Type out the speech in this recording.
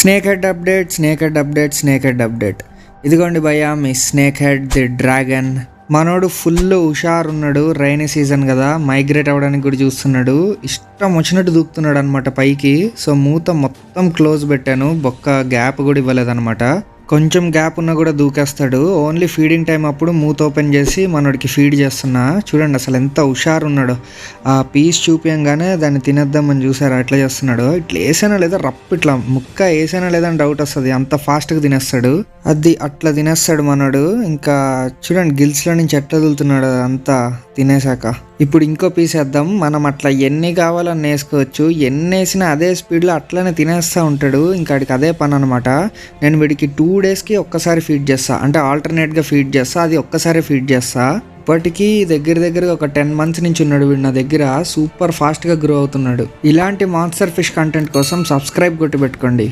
Snake head update, snake head update, snake head update. ఇదిగోండి భయ్యా మీ snake head the dragon. మనోడు full హుషారున్నాడు, rainy season కదా, migrate అవ్వడానికి కూడా చూస్తున్నాడు. ఇష్టం వచ్చినట్టు దూకుతున్నాడు అనమాట పైకి. సో మూత మొత్తం క్లోజ్ పెట్టాను, బొక్క గ్యాప్ కూడా ఇవ్వలేదన్నమాట. కొంచెం గ్యాప్ ఉన్నా కూడా దూకేస్తాడు. ఓన్లీ ఫీడింగ్ టైం అప్పుడు మూత ఓపెన్ చేసి మనోడికి ఫీడ్ చేస్తున్నా. చూడండి అసలు ఎంత హుషారు ఉన్నాడు. ఆ పీస్ చూపించగానే దాన్ని తినేద్దామని చూసారా ఎట్లా చేస్తున్నాడు. ఇట్లా వేసానా లేదా రప్పు ఇట్లా ముక్క వేసానా లేదా అని డౌట్ వస్తుంది, అంత ఫాస్ట్గా తినేస్తాడు. అది అట్లా తినేస్తాడు మనోడు. ఇంకా చూడండి గిల్స్లో నుంచి ఎట్లా వదులుతున్నాడు అంతా తినేసాక. ఇప్పుడు ఇంకో పీస్ వేద్దాం. మనం అట్లా ఎన్ని కావాలని వేసుకోవచ్చు, ఎన్ని వేసినా అదే స్పీడ్లో అట్లనే తినేస్తూ ఉంటాడు. ఇంకా వాడికి అదే పని అనమాట. నేను వీడికి 2 daysకి ఒక్కసారి ఫీడ్ చేస్తా, అంటే ఆల్టర్నేట్గా ఫీడ్ చేస్తా, అది ఒక్కసారి ఫీడ్ చేస్తా. ఇప్పటికీ దగ్గర ఒక 10 months నుంచి ఉన్నాడు వీడు నా దగ్గర. సూపర్ ఫాస్ట్గా గ్రో అవుతున్నాడు. ఇలాంటి మాన్స్టర్ ఫిష్ కంటెంట్ కోసం సబ్స్క్రైబ్ కొట్టి పెట్టుకోండి.